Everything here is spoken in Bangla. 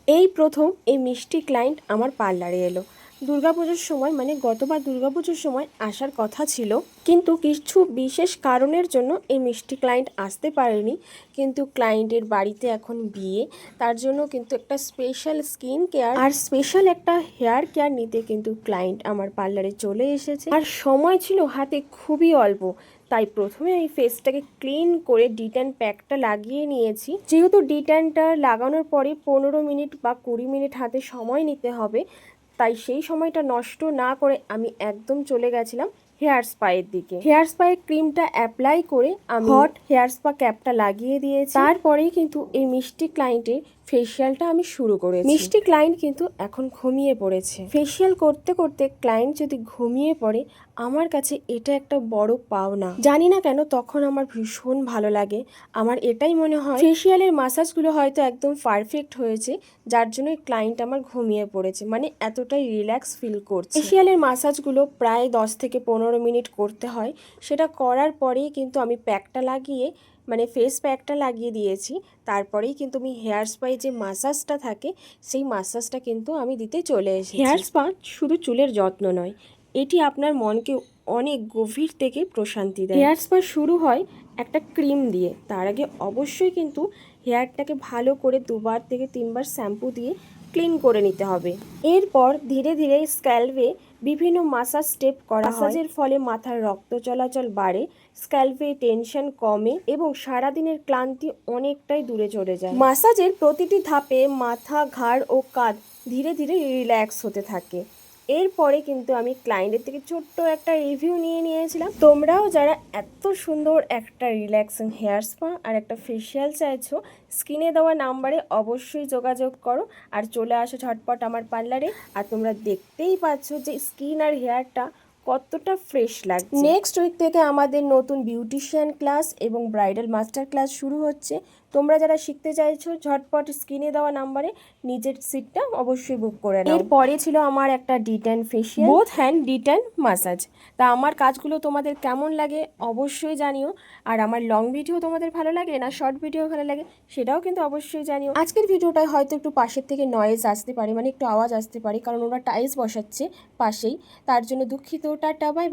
এই প্রথম এই মিষ্টি ক্লায়েন্ট আমার পার্লারে এলো। দুর্গাপুজোর সময় মানে গতবার দুর্গাপুজোর সময় আসার কথা ছিল, কিন্তু কিছু বিশেষ কারণের জন্য এই মিষ্টি ক্লায়েন্ট আসতে পারেনি। কিন্তু ক্লায়েন্টের বাড়িতে এখন বিয়ে, তার জন্য কিন্তু একটা স্পেশাল স্কিন কেয়ার আর স্পেশাল একটা হেয়ার কেয়ার নিতে কিন্তু ক্লায়েন্ট আমার পার্লারে চলে এসেছে। আর সময় ছিল হাতে খুবই অল্প, তাই প্রথমে এই ফেসটাকে ক্লিন করে ডিট্যান প্যাকটা লাগিয়ে নিয়েছি। যেহেতু ডিট্যানটা লাগানোর পরে 15 মিনিট বা 20 মিনিট হাতে সময় নিতে হবে, তাই সেই সময়টা নষ্ট না করে আমি একদম চলে গেছিলাম হেয়ার স্পায়ের দিকে। হেয়ার স্পায়ের ক্রিমটা অ্যাপ্লাই করে আমি হট হেয়ার স্পা ক্যাপটা লাগিয়ে দিয়েছি। তারপরেই কিন্তু এই মিষ্টি ক্লায়েন্টের ফেসিয়ালটা আমি শুরু করেছি। মিষ্টি ক্লায়েন্ট কিন্তু এখন ঘুমিয়ে পড়েছে। ফেসিয়াল করতে করতে ক্লায়েন্ট যদি ঘুমিয়ে পড়ে, আমার কাছে এটা একটা বড় পাওনা। জানি না কেন তখন আমার ভীষণ ভালো লাগে। আমার এটাই মনে হয় ফেসিয়ালের মাসাজগুলো হয়তো একদম পারফেক্ট হয়েছে, যার জন্য ক্লায়েন্ট আমার ঘুমিয়ে পড়েছে, মানে এতটাই রিল্যাক্স ফিল করছে। ফেসিয়ালের মাসাজগুলো প্রায় 10 থেকে 15 মিনিট করতে হয়। সেটা করার পরেই কিন্তু আমি প্যাকটা লাগিয়ে মানে ফেস প্যাকটা লাগিয়ে দিয়েছি। তারপরেই কিন্তু আমি হেয়ার স্পাই যে মাসাজটা থাকে সেই মাসাজটা কিন্তু আমি দিতে চলে এসেছি। হেয়ার স্পা শুধু চুলের যত্ন নয়, এটি আপনার মনকে অনেক গভীর থেকে প্রশান্তি দেয়। হেয়ার স্পা শুরু হয় একটা ক্রিম দিয়ে, তার আগে অবশ্যই কিন্তু হেয়ারটাকে ভালো করে 2বার থেকে 3বার শ্যাম্পু দিয়ে ক্লিন করে নিতে হবে। এরপর ধীরে ধীরে স্ক্যাল্পে বিভিন্ন মাসাজ স্টেপ করা হয়। মাসাজের ফলে মাথার রক্ত চলাচল বাড়ে, স্ক্যাল্পে টেনশন কমে এবং সারাদিনের ক্লান্তি অনেকটাই দূরে চলে যায়। মাসাজের প্রতিটি ধাপে মাথা, ঘাড় ও কাঁধ ধীরে ধীরে রিল্যাক্স হতে থাকে। এরপরে কিন্তু আমি ক্লায়েন্টের থেকে ছোট্ট একটা রিভিউ নিয়ে নিয়েছিলাম। তোমরাও যারা এত সুন্দর একটা রিল্যাক্সিং হেয়ার স্পা আর একটা ফেসিয়াল চাইছো, স্ক্রিনে দেওয়া নাম্বারে অবশ্যই যোগাযোগ করো আর চলে আসো ঝটপট আমার পার্লারে। আর তোমরা দেখতেই পাচ্ছ যে স্কিন আর হেয়ারটা কতটা ফ্রেশ লাগছে। নেক্সট উইক থেকে আমাদের নতুন বিউটিশিয়ান ক্লাস এবং ব্রাইডাল মাস্টার ক্লাস শুরু হচ্ছে। তোমরা যারা শিখতে চাইছো ঝটপট স্ক্রিনে দেওয়া নাম্বারে নিজের সিটটা অবশ্যই বুক করে নাও। এরপরে ছিল আমার একটা de-tan facial, both hand de-tan massage. তা আমার কাজগুলো তোমাদের কেমন লাগে অবশ্যই জানিও। আর আমার লং ভিডিও তোমাদের ভালো লাগে না শর্ট ভিডিও ভালো লাগে সেটাও কিন্তু অবশ্যই জানিও। আজকের ভিডিওটায় হয়তো একটু পাশের থেকে নয়েজ আসতে পারে, মানে একটু আওয়াজ আসতে পারে, কারণ ওরা টাইলস বসাচ্ছে পাশেই, তার জন্য দুঃখিত। Tata, by.